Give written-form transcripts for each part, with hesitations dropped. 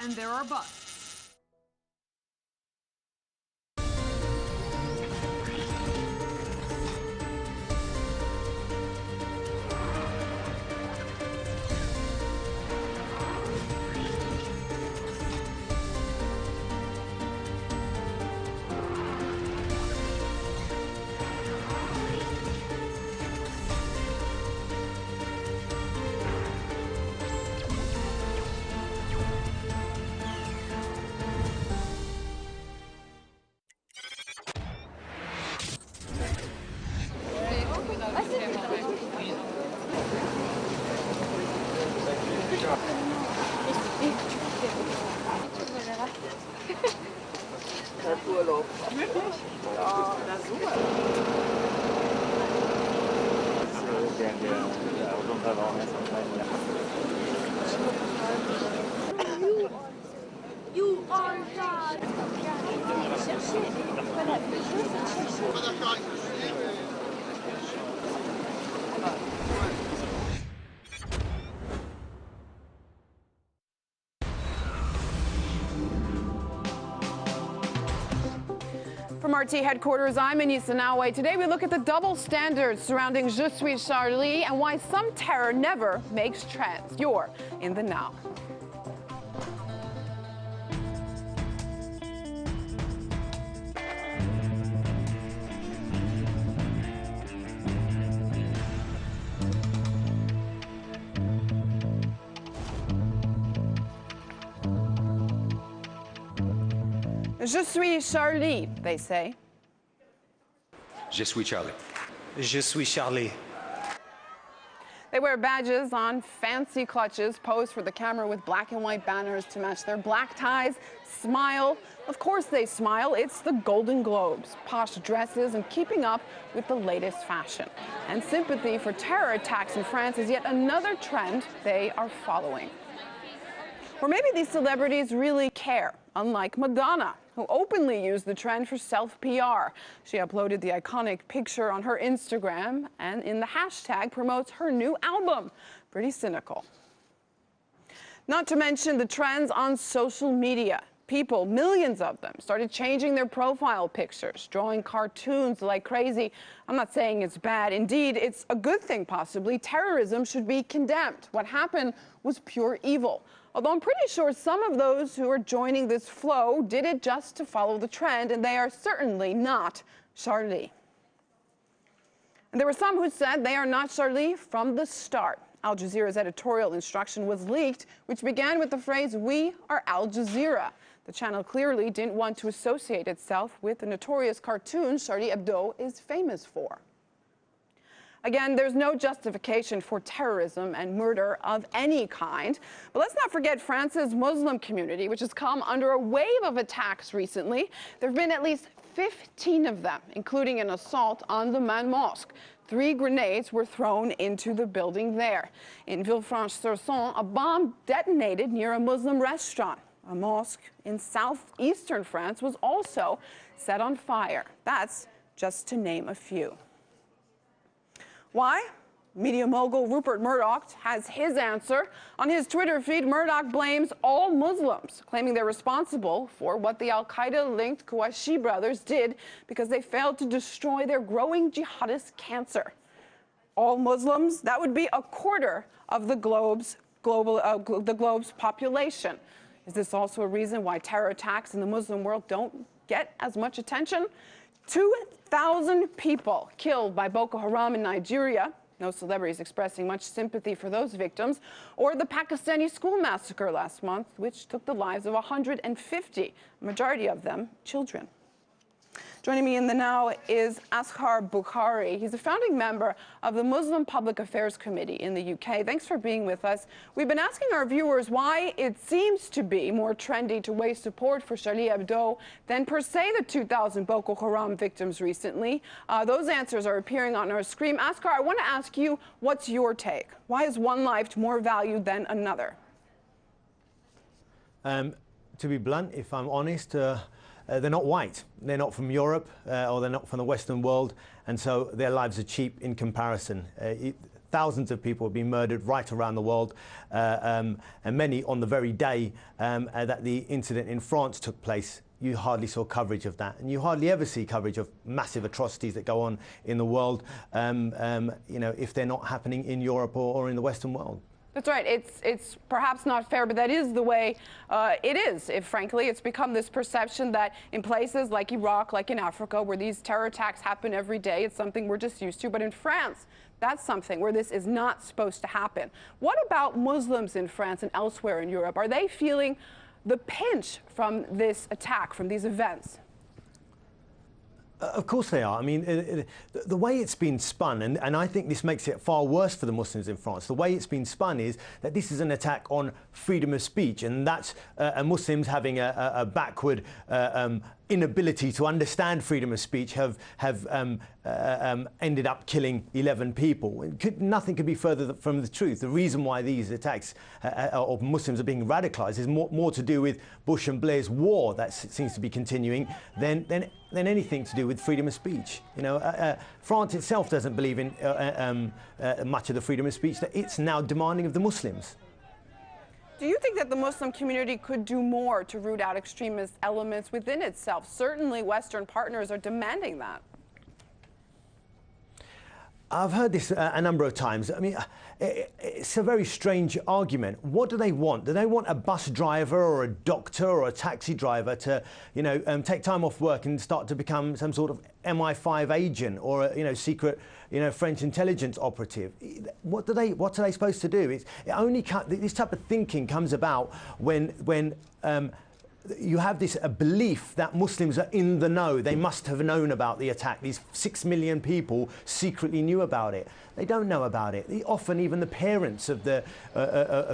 and there are busts. You are God. From RT headquarters, I'm Anissa Naoué. Today we look at the double standards surrounding Je suis Charlie and why some terror never makes trends. You're in the now. Je suis Charlie, they say. Je suis Charlie. Je suis Charlie. They wear badges on fancy clutches, pose for the camera with black and white banners to match their black ties, smile. Of course they smile. It's the Golden Globes, posh dresses, and keeping up with the latest fashion. And sympathy for terror attacks in France is yet another trend they are following. Or maybe these celebrities really care, unlike Madonna, who openly used the trend for self-PR. She uploaded the iconic picture on her Instagram and in the hashtag promotes her new album. Pretty cynical. Not to mention the trends on social media. People, millions of them, started changing their profile pictures, drawing cartoons like crazy. I'm not saying it's bad. Indeed, it's a good thing, possibly. Terrorism should be condemned. What happened was pure evil. Although I'm pretty sure some of those who are joining this flow did it just to follow the trend, and they are certainly not Charlie. And there were some who said they are not Charlie from the start. Al Jazeera's editorial instruction was leaked, which began with the phrase, "We are Al Jazeera." The channel clearly didn't want to associate itself with the notorious cartoon Charlie Hebdo is famous for. Again, there's no justification for terrorism and murder of any kind. But let's not forget France's Muslim community, which has come under a wave of attacks recently. There have been at least 15 of them, including an assault on the Man Mosque. 3 grenades were thrown into the building there. In Villefranche-sur-Saône, a bomb detonated near a Muslim restaurant. A mosque in southeastern France was also set on fire. That's just to name a few. Why? Media mogul Rupert Murdoch has his answer. On his Twitter feed, Murdoch blames all Muslims, claiming they're responsible for what the al-Qaeda-linked Kouachi brothers did because they failed to destroy their growing jihadist cancer. All Muslims? That would be a quarter of the globe's population. Is this also a reason why terror attacks in the Muslim world don't get as much attention? 2,000 people killed by Boko Haram in Nigeria. No celebrities expressing much sympathy for those victims. Or the Pakistani school massacre last month, which took the lives of 150, a majority of them children. Joining me in the now is Asghar Bukhari. He's a founding member of the Muslim Public Affairs Committee in the UK. Thanks for being with us. We've been asking our viewers why it seems to be more trendy to waste support for Charlie Hebdo than per se the 2,000 Boko Haram victims recently. Those answers are appearing on our screen. Asghar, I want to ask you, what's your take? Why is one life more valued than another? To be blunt, if I'm honest, they're not white. They're not from Europe or they're not from the Western world, and so their lives are cheap in comparison. thousands of people have been murdered right around the world, and many on the very day that the incident in France took place. You hardly saw coverage of that, and you hardly ever see coverage of massive atrocities that go on in the world, you know, if they're not happening in Europe or in the Western world. That's right. It's perhaps not fair, but that is the way it is. If frankly, it's become this perception that in places like Iraq, like in Africa, where these terror attacks happen every day, it's something we're just used to. But in France, that's something where this is not supposed to happen. What about Muslims in France and elsewhere in Europe? Are they feeling the pinch from this attack, from these events? Of course they are. I mean, the way it's been spun, and I think this makes it far worse for the Muslims in France, the way it's been spun is that this is an attack on freedom of speech, and that's Muslims having a backward inability to understand freedom of speech have ended up killing 11 people. Nothing could be further from the truth. The reason why these attacks of Muslims are being radicalised is more to do with Bush and Blair's war that seems to be continuing than anything to do with freedom of speech. You know, France itself doesn't believe in much of the freedom of speech that it's now demanding of the Muslims. Do you think that the Muslim community could do more to root out extremist elements within itself? Certainly Western partners are demanding that. I've heard this a number of times. I mean, it's a very strange argument. What do they want? Do they want a bus driver or a doctor or a taxi driver to, you know, take time off work and start to become some sort of MI5 agent or a, you know, secret, you know, French intelligence operative? What are they supposed to do? This type of thinking comes about when you have this belief that Muslims are in the know. They must have known about the attack. These 6 million people secretly knew about it. They don't know about it. Often even the parents of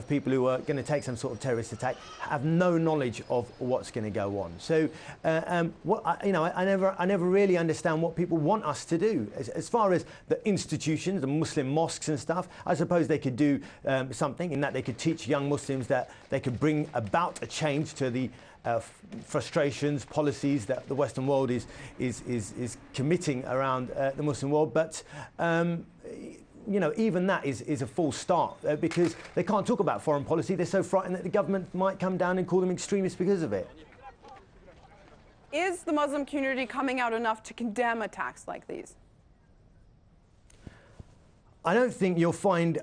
people who are going to take some sort of terrorist attack have no knowledge of what's going to go on. So, you know, I never really understand what people want us to do. As far as the institutions, the Muslim mosques and stuff, I suppose they could do something in that they could teach young Muslims that they could bring about a change to the frustrations, policies that the Western world is committing around the Muslim world, but you know, even that is a false start because they can't talk about foreign policy. They're so frightened that the government might come down and call them extremists because of it. Is the Muslim community coming out enough to condemn attacks like these? I don't think you'll find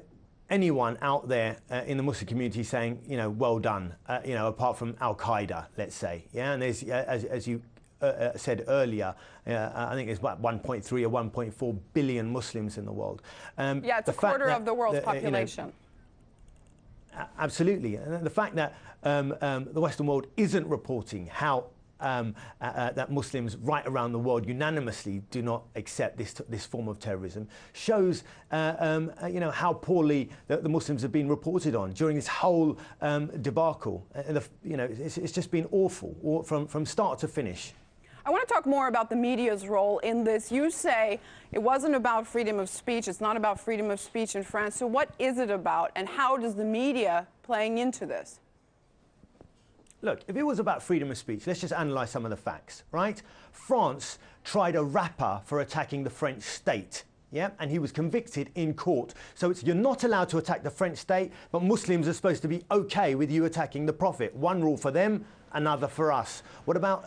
anyone out there in the Muslim community saying, you know, well done, you know, apart from Al-Qaeda, let's say. Yeah, and there's, as you said earlier, I think there's about 1.3 or 1.4 billion Muslims in the world. Yeah, it's a quarter of the world's population. You know, absolutely. And the fact that the Western world isn't reporting how that Muslims right around the world unanimously do not accept this form of terrorism shows you know, how poorly the Muslims have been reported on during this whole debacle. You know, it's just been awful from start to finish. I want to talk more about the media's role in this. You say it wasn't about freedom of speech. It's not about freedom of speech in France. So what is it about, and how does the media playing into this? Look, if it was about freedom of speech, let's just analyse some of the facts, right? France tried a rapper for attacking the French state, yeah? And he was convicted in court. So you're not allowed to attack the French state, but Muslims are supposed to be okay with you attacking the Prophet. One rule for them, another for us. What about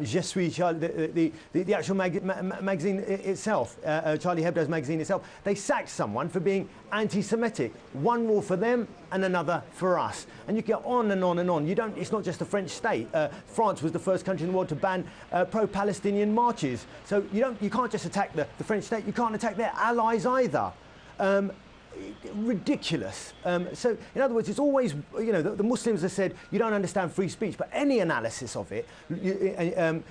Je suis Charlie, the actual magazine itself, Charlie Hebdo's magazine itself? They sacked someone for being anti-Semitic. One rule for them and another for us. And you get on and on and on. It's not just the French state. France was the first country in the world to ban pro-Palestinian marches. So you can't just attack the French state. You can't attack their allies either. Ridiculous. So, in other words, it's always, you know, the Muslims have said you don't understand free speech, but any analysis of it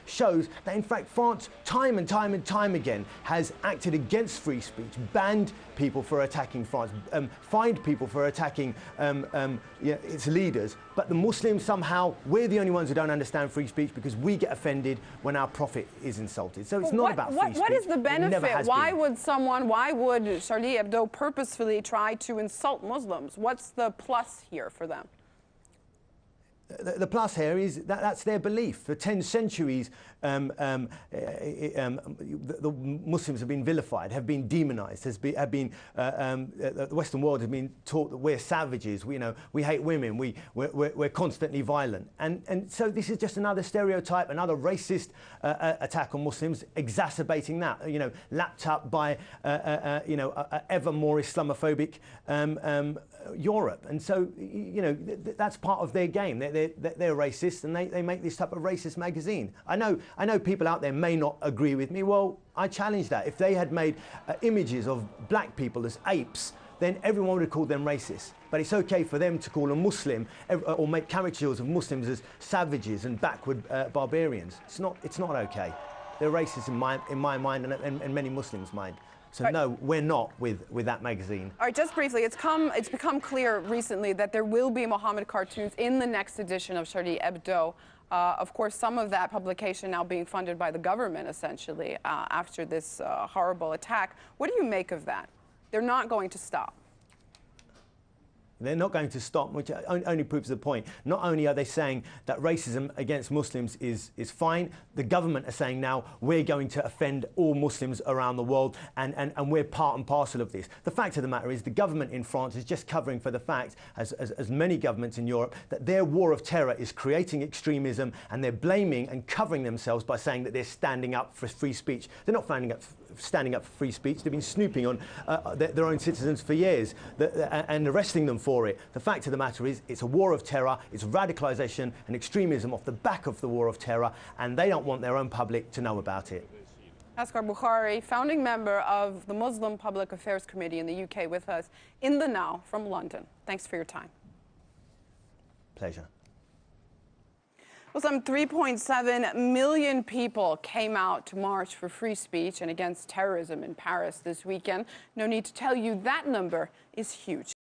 shows that, in fact, France, time and time again, has acted against free speech, banned people for attacking France, fined people for attacking its leaders. But the Muslims, somehow, we're the only ones who don't understand free speech because we get offended when our prophet is insulted. So it's not about free speech. What is the benefit? Why would Charlie Hebdo purposefully try to insult Muslims? What's the plus here for them? The plus here is that that's their belief. For 10 centuries, the Muslims have been vilified, have been demonized, the Western world has been taught that we're savages, we hate women, we're constantly violent. And so this is just another stereotype, another racist attack on Muslims, exacerbating that, lapped up by, evermore Islamophobic Europe. And so, that's part of their game. They're racist, and they make this type of racist magazine. I know people out there may not agree with me. Well, I challenge that. If they had made images of black people as apes, then everyone would have called them racist. But it's okay for them to call a Muslim or make caricatures of Muslims as savages and backward barbarians. It's not okay. They're racist in my mind and many Muslims' mind. So no, we're not with that magazine. All right, just briefly, it's become clear recently that there will be Mohammed cartoons in the next edition of Charlie Hebdo. Of course, some of that publication now being funded by the government, essentially, after this horrible attack. What do you make of that? They're not going to stop. They're not going to stop, which only proves the point. Not only are they saying that racism against Muslims is fine, the government are saying now we're going to offend all Muslims around the world, and we're part and parcel of this. The fact of the matter is the government in France is just covering for the fact, as many governments in Europe, that their war of terror is creating extremism, and they're blaming and covering themselves by saying that they're standing up for free speech. They're not standing up for free speech. They've been snooping on their own citizens for years and arresting them for it. The fact of the matter is it's a war of terror, it's radicalisation and extremism off the back of the war of terror, and they don't want their own public to know about it. Asghar Bukhari, founding member of the Muslim Public Affairs Committee in the UK, with us in the Now from London. Thanks for your time. Pleasure. Well, some 3.7 million people came out to march for free speech and against terrorism in Paris this weekend. No need to tell you that number is huge.